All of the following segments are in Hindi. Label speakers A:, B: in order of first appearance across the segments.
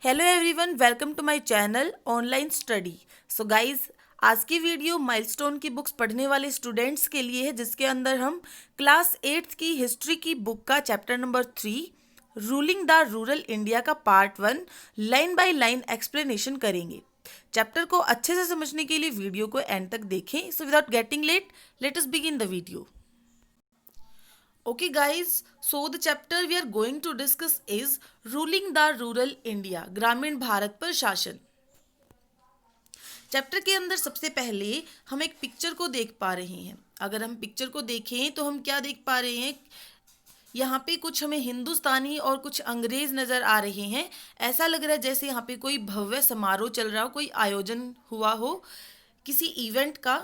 A: Hello everyone, welcome to my channel online study. So guys, आज की वीडियो माइलस्टोन की बुक्स पढ़ने वाले स्टूडेंट्स के लिए है, जिसके अंदर हम क्लास 8th की हिस्ट्री की बुक का chapter number 3 ruling the rural India का part 1 line by line explanation करेंगे। चैप्टर को अच्छे से समझने के लिए वीडियो को एंड तक देखें। So without getting late, let us begin the video. Okay guys, so the chapter we are going to discuss is ruling the rural India, ग्रामीण भारत पर शासन। चैप्टर के अंदर सबसे पहले हम एक पिक्चर को देख पा रहे हैं। अगर हम पिक्चर को देखें तो हम क्या देख पा रहे हैं, यहाँ पे कुछ हमें हिंदुस्तानी और कुछ अंग्रेज नज़र आ रहे हैं। ऐसा लग रहा है जैसे यहाँ पे कोई भव्य समारोह चल रहा हो, कोई आयोजन हुआ हो किसी इवेंट का।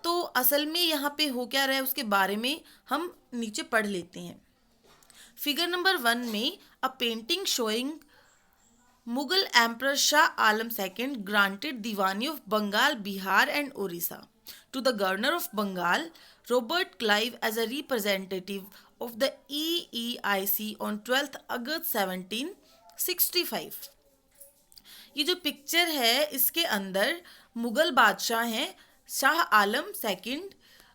A: तो असल में यहाँ पे हो क्या रहा है उसके बारे में हम नीचे पढ़ लेते हैं। फिगर नंबर 1 में a painting showing Mughal emperor Shah Alam second granted Diwani of Bengal, Bihar and Orissa to the governor of Bengal, Robert Clive, as a representative of the EEIC on 12th August 1765। ये जो पिक्चर है इसके अंदर मुगल बादशाह हैं शाह आलम सेकंड,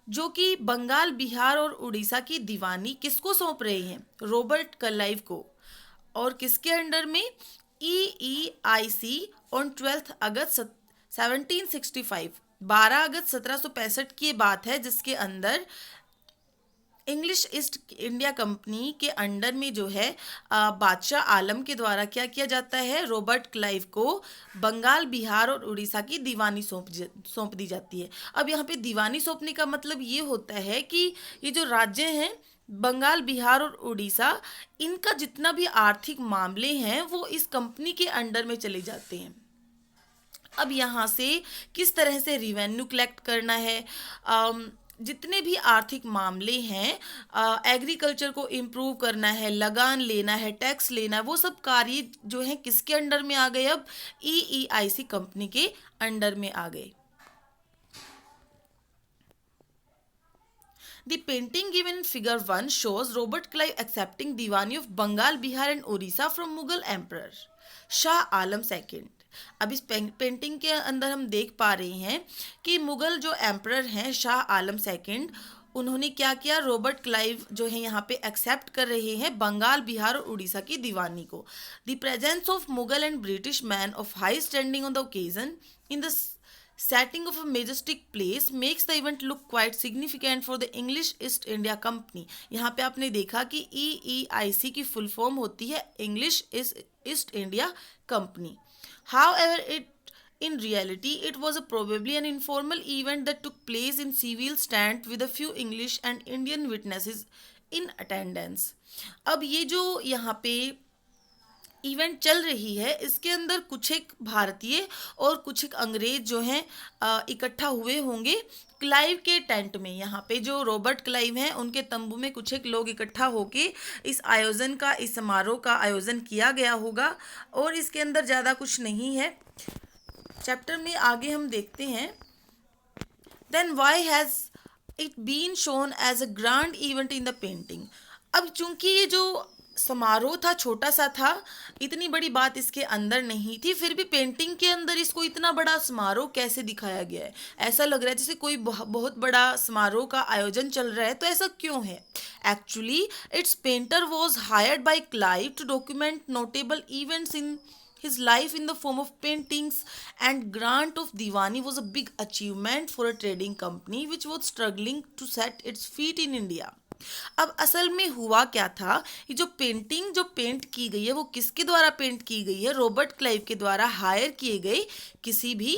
A: जो कि बंगाल, बिहार और उड़ीसा की दीवानी किसको सौंप रहे हैं, रॉबर्ट क्लाइव को। और किसके अंडर में, EEIC ऑन 12th अगस्त 1765, 12 अगस्त 1765 की बात है, जिसके अंदर इंग्लिश ईस्ट इंडिया कंपनी के अंडर में जो है बादशाह आलम के द्वारा क्या किया जाता है, रॉबर्ट क्लाइव को बंगाल, बिहार और उड़ीसा की दीवानी सौंप दी जाती है। अब यहाँ पे दीवानी सौंपने का मतलब ये होता है कि ये जो राज्य हैं बंगाल, बिहार और उड़ीसा, इनका जितना भी आर्थिक मामले हैं वो इस कंपनी के अंडर में चले जाते हैं। अब यहाँ से किस तरह से रिवेन्यू कलेक्ट करना है, जितने भी आर्थिक मामले हैं, एग्रीकल्चर को इम्प्रूव करना है, लगान लेना है, टैक्स लेना है, वो सब कार्य जो है किसके अंडर में आ गए, अब EEIC कंपनी के अंडर में आ गए। The painting given in figure 1 shows Robert Clive accepting Diwani of Bengal, Bihar and Orissa from Mughal Emperor Shah Alam II। अब इस पेंटिंग के अंदर हम देख पा रहे हैं कि मुगल जो एम्परर हैं शाह आलम सेकंड, उन्होंने क्या किया, रॉबर्ट क्लाइव जो है यहाँ पे एक्सेप्ट कर रहे हैं बंगाल, बिहार और उड़ीसा की दीवानी को। The presence of Mughal and British man of high standing on the occasion in the setting of a majestic place makes the event look quite significant for the English East India Company। यहाँ पे आपने देखा कि EEIC की फुल फॉर्म होती है English east India company. However, in reality, it was probably an informal event that took place in civil stand with a few English and Indian witnesses in attendance। अब ये जो यहाँ पे इवेंट चल रही है इसके अंदर कुछ एक भारतीय और कुछ एक अंग्रेज जो हैं इकट्ठा हुए होंगे क्लाइव के टेंट में। यहाँ पे जो रॉबर्ट क्लाइव हैं उनके तंबू में कुछ एक लोग इकट्ठा होके इस आयोजन का, इस समारोह का आयोजन किया गया होगा। और इसके अंदर ज़्यादा कुछ नहीं है। चैप्टर में आगे हम देखते हैं, then why has it been shown as a grand event in the painting. अब चूंकि ये जो समारोह था छोटा सा था, इतनी बड़ी बात इसके अंदर नहीं थी, फिर भी पेंटिंग के अंदर इसको इतना बड़ा समारोह कैसे दिखाया गया है। ऐसा लग रहा है जैसे कोई बहुत बड़ा समारोह का आयोजन चल रहा है। तो ऐसा क्यों है? Actually its painter was hired by Clive to document notable events इन his life in the form of paintings, and grant of Diwani was a big achievement for a trading company which was struggling to set its feet in India। अब असल में हुआ क्या था, ये जो पेंटिंग जो पेंट की गई है वो किसके द्वारा पेंट की गई है, रॉबर्ट क्लाइव के द्वारा हायर किए गए किसी भी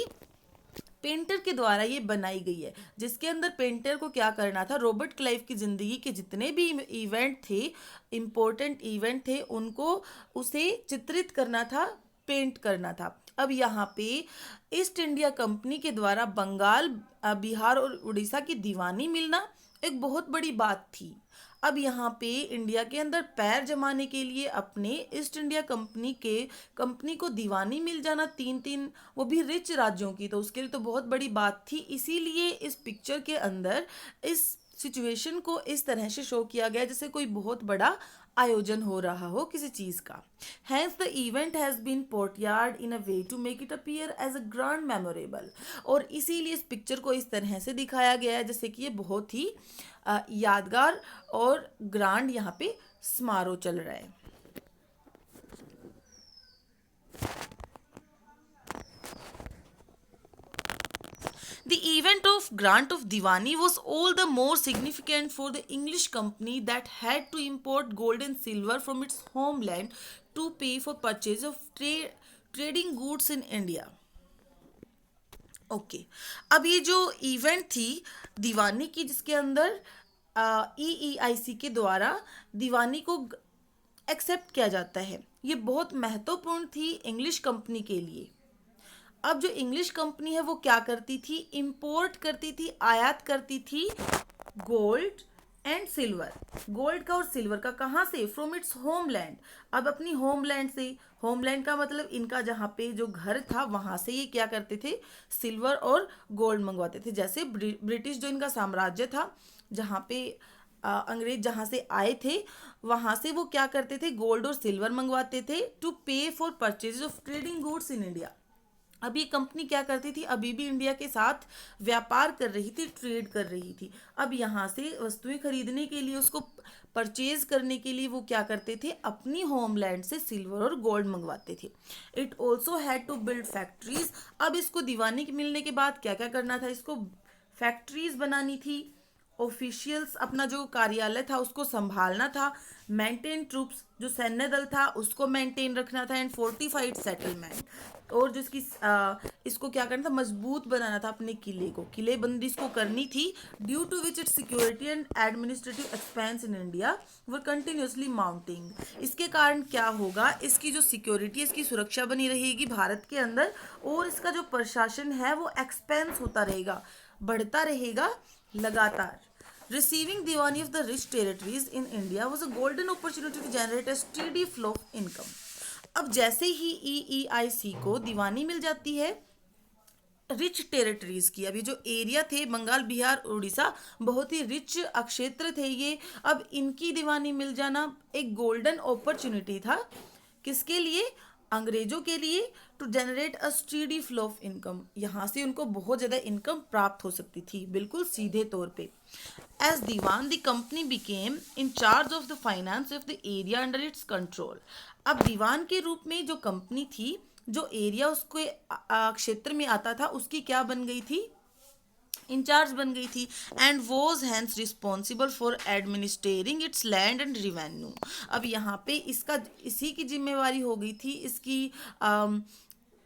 A: पेंटर के द्वारा ये बनाई गई है। जिसके अंदर पेंटर को क्या करना था, रॉबर्ट क्लाइव की ज़िंदगी के जितने भी इवेंट थे, इम्पोर्टेंट इवेंट थे, उनको उसे चित्रित करना था, पेंट करना था। अब यहाँ पे ईस्ट इंडिया कंपनी के द्वारा बंगाल, बिहार और उड़ीसा की दीवानी मिलना एक बहुत बड़ी बात थी। अब यहाँ पे इंडिया के अंदर पैर जमाने के लिए अपने ईस्ट इंडिया कंपनी को दीवानी मिल जाना, तीन वो भी रिच राज्यों की, तो उसके लिए तो बहुत बड़ी बात थी। इसीलिए इस पिक्चर के अंदर इस सिचुएशन को इस तरह से शो किया गया जैसे कोई बहुत बड़ा आयोजन हो रहा हो किसी चीज का। Hence the event has been portrayed in a way to make it appear as a grand memorable, और इसीलिए इस पिक्चर को इस तरह से दिखाया गया है जैसे कि ये बहुत ही यादगार और ग्रांड यहाँ पे समारोह चल रहा है। The event of grant of Diwani was all the more significant for the English company that had to import gold and silver from its homeland to pay for purchase of trading goods in India. Okay अब ये जो इवेंट थी दीवानी की, जिसके अंदर EEIC के द्वारा दीवानी को एक्सेप्ट किया जाता है, ये बहुत महत्वपूर्ण थी इंग्लिश कंपनी के लिए। अब जो इंग्लिश कंपनी है वो क्या करती थी, इंपोर्ट करती थी, आयात करती थी गोल्ड एंड सिल्वर, गोल्ड का और सिल्वर का, कहाँ से, फ्रॉम इट्स होमलैंड। अब अपनी होमलैंड से, होमलैंड का मतलब इनका जहाँ पे जो घर था वहाँ से ये क्या करते थे, सिल्वर और गोल्ड मंगवाते थे। जैसे ब्रिटिश जो इनका साम्राज्य था, जहाँ पे अंग्रेज जहाँ से आए थे वहाँ से वो क्या करते थे, गोल्ड और सिल्वर मंगवाते थे टू पे for purchase of trading goods in India. अब ये कंपनी क्या करती थी, अभी भी इंडिया के साथ व्यापार कर रही थी, ट्रेड कर रही थी। अब यहाँ से वस्तुएं खरीदने के लिए, उसको परचेज करने के लिए वो क्या करते थे, अपनी होमलैंड से सिल्वर और गोल्ड मंगवाते थे। It also had to build factories. अब इसको दीवानी मिलने के बाद क्या क्या करना था, इसको फैक्ट्रीज बनानी थी, ऑफिशियल्स अपना जो कार्यालय था उसको संभालना था, मेंटेन ट्रूप्स जो सैन्य दल था उसको मेंटेन रखना था, एंड फोर्टिफाइड सेटलमेंट, और जिसकी इसको क्या करना था, मजबूत बनाना था अपने किले को, किलेबंदी इसको करनी थी। Due to which its security and administrative expense in India were continuously mounting. इसके कारण क्या होगा, इसकी जो सिक्योरिटी, इसकी सुरक्षा बनी रहेगी भारत के अंदर, और इसका जो प्रशासन है वो एक्सपेंस होता रहेगा, बढ़ता रहेगा लगातार। Receiving Diwani of the rich territories in India was a golden opportunity to generate a steady flow of income. अब जैसे ही EEIC को दीवानी मिल जाती है रिच टेरिटरीज की, अभी जो एरिया थे बंगाल बिहार उड़ीसा, बहुत ही रिच क्षेत्र थे ये, अब इनकी दीवानी मिल जाना एक गोल्डन अपॉर्चुनिटी था, किसके लिए, अंग्रेजों के लिए, to generate a steady flow of income, यहाँ से उनको बहुत ज़्यादा इनकम प्राप्त हो सकती थी बिल्कुल सीधे तौर पे। As diwan the company became in charge of the finance of the area under its control. अब दीवान के रूप में जो कंपनी थी, जो एरिया उसके क्षेत्र में आता था उसकी क्या बन गई थी, इंचार्ज बन गई थी, and was hence responsible for administrating its land and revenue. अब यहाँ पे इसका इसी की जिम्मेवारी हो गई थी, इसकी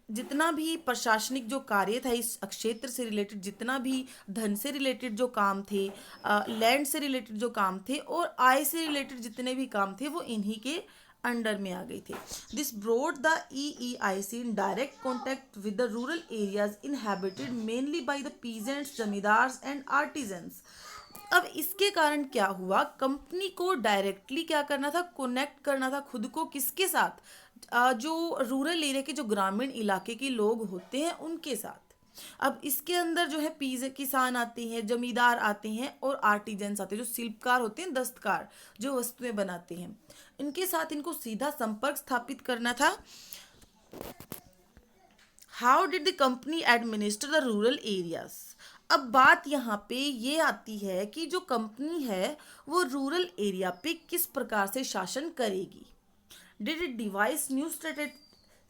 A: जितना भी प्रशासनिक जो कार्य था इस क्षेत्र से रिलेटेड, जितना भी धन से रिलेटेड जो काम थे, लैंड से रिलेटेड जो काम थे, और आय से रिलेटेड जितने भी काम थे वो इन्हीं के अंडर में आ गए थे। This brought the EEIC in direct contact with the rural areas inhabited mainly by the peasants, zamindars and artisans. अब इसके कारण क्या हुआ, कंपनी को डायरेक्टली क्या करना था, कनेक्ट करना था खुद को किसके साथ, जो रूरल एरिया के जो ग्रामीण इलाके के लोग होते हैं उनके साथ। अब इसके अंदर जो है पीजे किसान आते हैं, जमींदार आते हैं, और आर्टिजन्स आते हैं जो शिल्पकार होते हैं, दस्तकार जो वस्तुएं बनाते हैं, इनके साथ इनको सीधा संपर्क स्थापित करना था। How did the company administer the rural areas. अब बात यहाँ पे ये आती है कि जो कंपनी है वो रूरल एरिया पे किस प्रकार से शासन करेगी। Did it devise new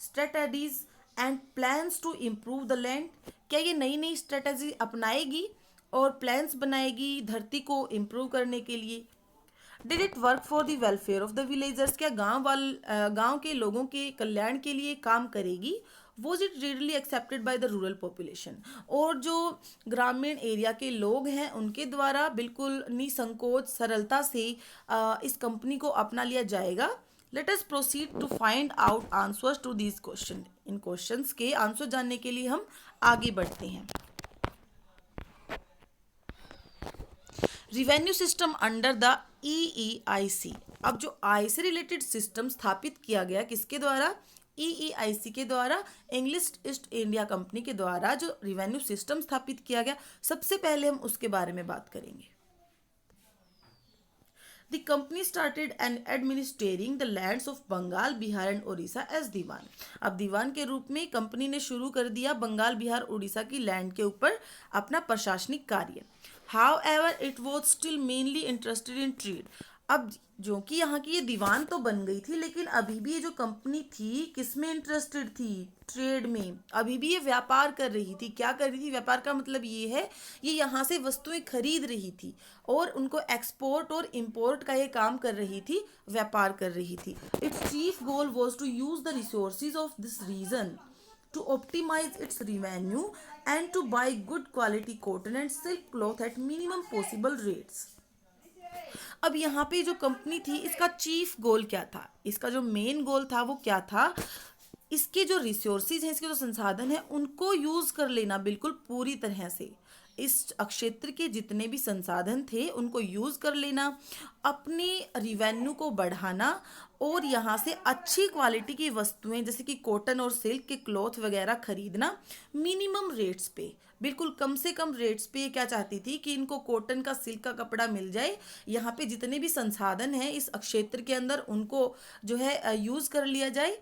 A: strategies and plans to improve the land. क्या ये नई नई स्ट्रेटेजी अपनाएगी और प्लान्स बनाएगी धरती को इम्प्रूव करने के लिए। Did it work for the welfare of the villagers. क्या गांव के लोगों के कल्याण के लिए काम करेगी। Was it readily accepted by the rural population. और जो ग्रामीण एरिया के लोग हैं उनके द्वारा बिल्कुल निसंकोच सरलता से इस कंपनी को अपना लिया जाएगा। Let us proceed to find out answers to these question. इन क्वेश्चंस के आंसर जानने के लिए हम आगे बढ़ते हैं। Revenue system under the EEIC। अब जो आय से रिलेटेड सिस्टम स्थापित किया गया किसके द्वारा, EEIC के द्वारा, इंग्लिश ईस्ट इंडिया कंपनी के द्वारा जो रिवेन्यू सिस्टम स्थापित किया गया, सबसे पहले हम उसके बारे में बात करेंगे। The company started and administering the lands of Bengal, Bihar and Orissa as दीवान. अब दीवान के रूप में कंपनी ने शुरू कर दिया बंगाल, बिहार, उड़ीसा की लैंड के ऊपर अपना प्रशासनिक कार्य. However, it was still mainly interested in trade. अब जो कि यहाँ की ये दीवान तो बन गई थी, लेकिन अभी भी ये जो कंपनी थी किस में इंटरेस्टेड थी? ट्रेड में. अभी भी ये व्यापार कर रही थी. क्या कर रही थी? व्यापार का मतलब ये है, ये यहाँ से वस्तुएं खरीद रही थी और उनको एक्सपोर्ट और इम्पोर्ट का ये काम कर रही थी, व्यापार कर रही थी. Its chief goal was to use the resources of this region to optimize its revenue and to buy good quality cotton and silk cloth at minimum possible rates. अब यहाँ पे जो कंपनी थी इसका चीफ गोल क्या था? इसका जो मेन गोल था वो क्या था? इसके जो रिसोर्सेज हैं, इसके जो संसाधन हैं, उनको यूज कर लेना बिल्कुल पूरी तरह से. इस क्षेत्र के जितने भी संसाधन थे उनको यूज कर लेना, अपने रिवेन्यू को बढ़ाना और यहाँ से अच्छी क्वालिटी की वस्तुएं जैसे कि कॉटन और सिल्क के क्लॉथ वगैरह खरीदना मिनिमम रेट्स पे. बिल्कुल कम से कम रेट्स पे. क्या चाहती थी कि इनको कॉटन का, सिल्क का कपड़ा मिल जाए. यहाँ पे जितने भी संसाधन हैं इस क्षेत्र के अंदर उनको जो है यूज कर लिया जाए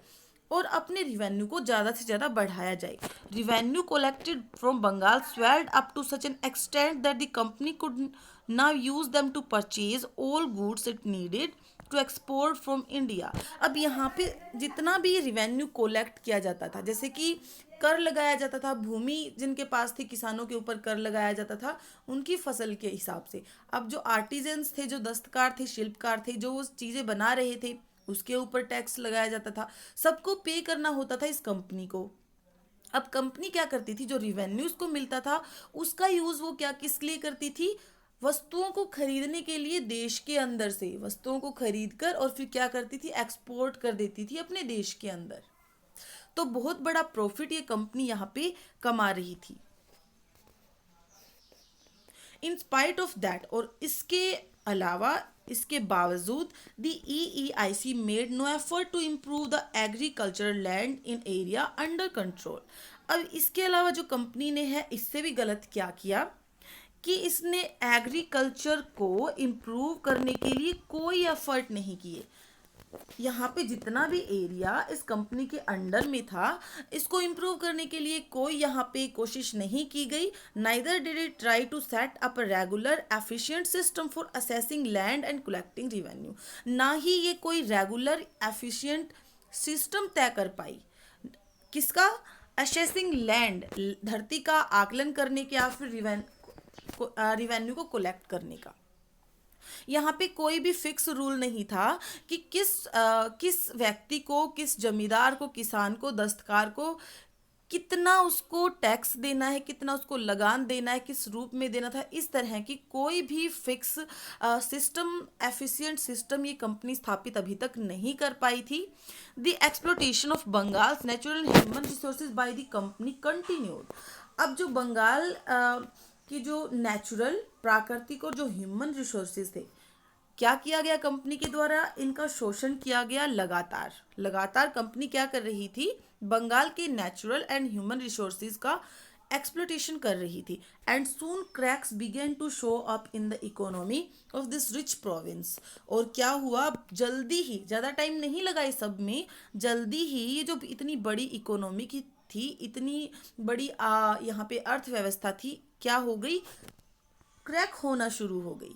A: और अपने रिवेन्यू को ज़्यादा से ज़्यादा बढ़ाया जाए. Revenue collected from Bengal swelled up to such an extent that the company could now use them to purchase all goods it needed to export from India. अब यहाँ पे जितना भी रिवेन्यू कोलेक्ट किया जाता था, जैसे कि कर लगाया जाता था, भूमि जिनके पास थी, किसानों के ऊपर कर लगाया जाता था उनकी फसल के हिसाब से. अब जो आर्टिजन्स थे, जो दस्तकार थे, शिल्पकार थे, जो वो चीज़ें बना रहे थे, उसके ऊपर टैक्स लगाया जाता था. सबको पे करना होता था इस कंपनी को. अब कंपनी क्या करती थी? जो रिवेन्यू उसको मिलता था उसका यूज वो क्या किस लिए करती थी? वस्तुओं को खरीदने के लिए देश के अंदर से वस्तुओं को खरीद कर और फिर क्या करती थी? एक्सपोर्ट कर देती थी अपने देश के अंदर. तो बहुत बड़ा प्रॉफिट ये कंपनी यहाँ पे कमा रही थी. इन स्पाइट ऑफ दैट, और इसके अलावा, इसके बावजूद, the EEIC made no effort to improve the agricultural land in area under control. अब इसके अलावा जो कंपनी ने है इससे भी गलत क्या किया कि इसने एग्रीकल्चर को इम्प्रूव करने के लिए कोई एफर्ट नहीं किए. यहाँ पे जितना भी एरिया इस कंपनी के अंडर में था इसको इम्प्रूव करने के लिए कोई यहाँ पे कोशिश नहीं की गई. Neither did it try to set up a regular efficient system for assessing land and collecting revenue. ना ही ये कोई रेगुलर एफिशिएंट सिस्टम तय कर पाई. किसका? असेसिंग लैंड, धरती का आकलन करने के या फिर रिवेन्यू को कलेक्ट करने का. यहाँ पे कोई भी फिक्स रूल नहीं था कि किस व्यक्ति को, किस जमींदार को, किसान को, दस्तकार को कितना उसको टैक्स देना है, कितना उसको लगान देना है, किस रूप में देना था. इस तरह की कोई भी फिक्स सिस्टम, एफिशिएंट सिस्टम ये कंपनी स्थापित अभी तक नहीं कर पाई थी. The exploitation of Bengal's natural human resources by the company continued. अब जो बंगाल कि जो नेचुरल, प्राकृतिक और जो ह्यूमन रिसोर्सेज थे, क्या किया गया कंपनी के द्वारा? इनका शोषण किया गया लगातार. लगातार कंपनी क्या कर रही थी? बंगाल के नेचुरल एंड ह्यूमन रिसोर्सेज का एक्सप्लोटेशन कर रही थी. And soon cracks began to show up in the economy of this rich province. और क्या हुआ? जल्दी ही, ज़्यादा टाइम नहीं लगा इस सब में, जल्दी ही ये जो इतनी बड़ी इकोनॉमी की थी, इतनी बड़ी यहाँ पे अर्थव्यवस्था थी, क्या हो गई? क्रैक होना शुरू हो गई.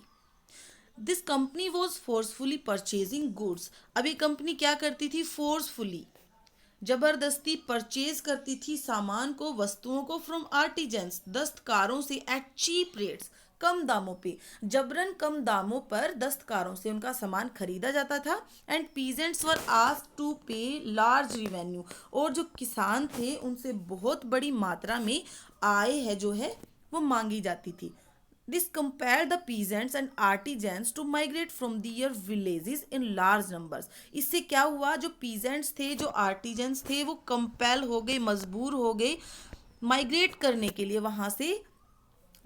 A: This company was forcefully purchasing goods. अभी कंपनी क्या करती थी? फोर्सफुली, जबरदस्ती परचेज करती थी सामान को, वस्तुओं को, फ्रॉम आर्टिजन्स, दस्तकारों से, एट चीप रेट्स, कम दामों पे. जबरन कम दामों पर दस्तकारों से उनका सामान खरीदा जाता था. And peasants were asked to pay large revenue. और जो किसान थे उनसे बहुत बड़ी मात्रा में आय है जो है वो मांगी जाती थी. This compare the peasants and artisans to migrate from their villages in large numbers. इससे क्या हुआ? जो पीजेंट्स थे, जो आर्टिजन्स थे, वो कंपेल हो गए, मजबूर हो गए माइग्रेट करने के लिए, वहाँ से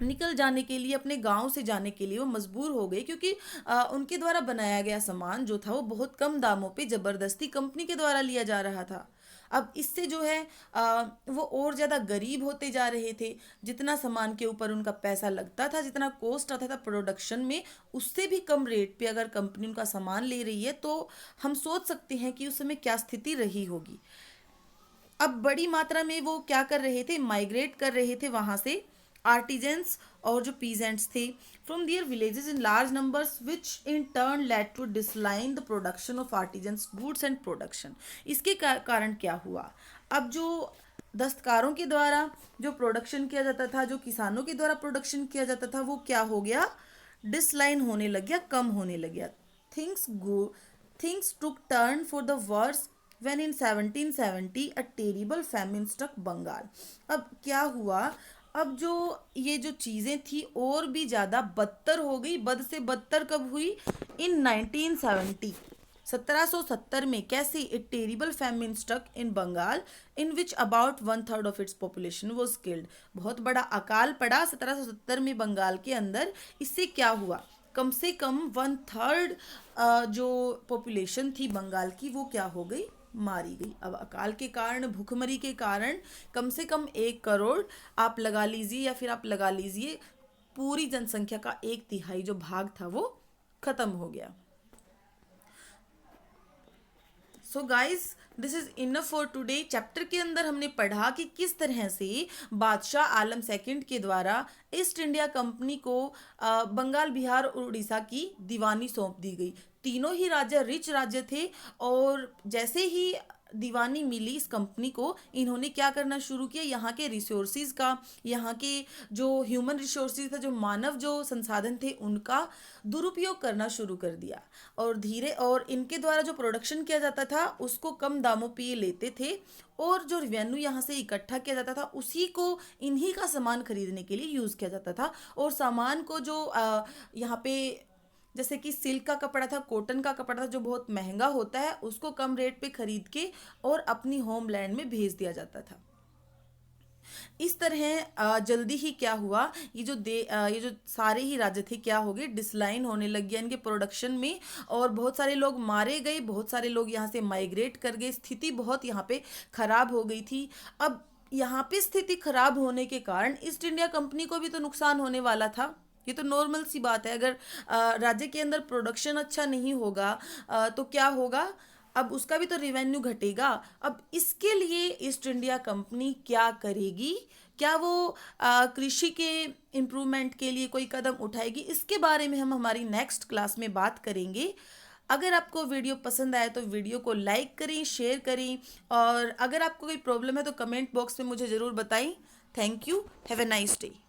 A: निकल जाने के लिए, अपने गांव से जाने के लिए वो मजबूर हो गए, क्योंकि उनके द्वारा बनाया गया सामान जो था वो बहुत कम दामों पे जबरदस्ती कंपनी के द्वारा लिया जा रहा था. अब इससे जो है वो और ज़्यादा गरीब होते जा रहे थे। जितना सामान के ऊपर उनका पैसा लगता था, जितना कॉस्ट आता था प्रोडक्शन में, उससे भी कम रेट पे अगर कंपनी उनका सामान ले रही है तो हम सोच सकते हैं कि उस समय क्या स्थिति रही होगी। अब बड़ी मात्रा में वो क्या कर रहे थे, माइग्रेट कर रहे थे वहाँ से आर्टिजेंस और जो पीजेंट्स थे from their villages in large numbers, which in turn led to decline the production of artisans goods and production. इसके कारण क्या हुआ, अब जो दस्तकारों के द्वारा जो प्रोडक्शन किया जाता था, जो किसानों के द्वारा प्रोडक्शन किया जाता था, वो क्या हो गया, डिसलाइन होने लग गया, कम होने लग गया। Things go things took turn for the worse when in 1770 a terrible famine struck Bengal. अब क्या हुआ, अब जो ये जो चीज़ें थी और भी ज़्यादा बदतर हो गई, बद से बदतर कब हुई, इन 1970, 1770 में। कैसे, a terrible famine struck in Bengal in which about 1/3 of its population was killed. बहुत बड़ा अकाल पड़ा 1770 में बंगाल के अंदर। इससे क्या हुआ, कम से कम 1/3 जो पॉपुलेशन थी बंगाल की वो क्या हो गई, मारी गई। अब अकाल के कारण, भूखमरी के कारण कम से कम 1 करोड़ आप लगा लीजिए, या फिर आप लगा लीजिए पूरी जनसंख्या का 1/3 जो भाग था वो खत्म हो गया। So guys, this is enough for today. Chapter के अंदर हमने पढ़ा कि किस तरह से बादशाह आलम सेकंड के द्वारा ईस्ट इंडिया कंपनी को बंगाल, बिहार और उड़ीसा की दीवानी सौंप दी गई। तीनों ही राज्य रिच राज्य थे, और जैसे ही दीवानी मिली इस कंपनी को, इन्होंने क्या करना शुरू किया, यहाँ के रिसोर्सिस का, यहाँ के जो ह्यूमन रिसोर्सिस था, जो मानव जो संसाधन थे, उनका दुरुपयोग करना शुरू कर दिया। और इनके द्वारा जो प्रोडक्शन किया जाता था उसको कम दामों पे ये लेते थे, और जो रेवेन्यू यहाँ से इकट्ठा किया जाता था उसी को इन्हीं का सामान खरीदने के लिए यूज़ किया जाता था। और सामान को जो यहाँ पे, जैसे कि सिल्क का कपड़ा था, कॉटन का कपड़ा था, जो बहुत महंगा होता है, उसको कम रेट पे खरीद के और अपनी होमलैंड में भेज दिया जाता था। इस तरह जल्दी ही क्या हुआ, ये जो सारे ही राज्य थे क्या हो गए, डिसलाइन होने लग गया इनके प्रोडक्शन में, और बहुत सारे लोग मारे गए, बहुत सारे लोग यहाँ से माइग्रेट कर गए। स्थिति बहुत यहाँ पे खराब हो गई थी। अब यहाँ पे स्थिति खराब होने के कारण ईस्ट इंडिया कंपनी को भी तो नुकसान होने वाला था। ये तो नॉर्मल सी बात है। अगर राज्य के अंदर प्रोडक्शन अच्छा नहीं होगा तो क्या होगा, अब उसका भी तो रिवेन्यू घटेगा। अब इसके लिए ईस्ट इंडिया कंपनी क्या करेगी, क्या वो कृषि के इम्प्रूवमेंट के लिए कोई कदम उठाएगी, इसके बारे में हम हमारी नेक्स्ट क्लास में बात करेंगे। अगर आपको वीडियो पसंद आए तो वीडियो को लाइक करें, शेयर करें, और अगर आपको कोई प्रॉब्लम है तो कमेंट बॉक्स में मुझे ज़रूर बताएं। Thank you, have a nice day.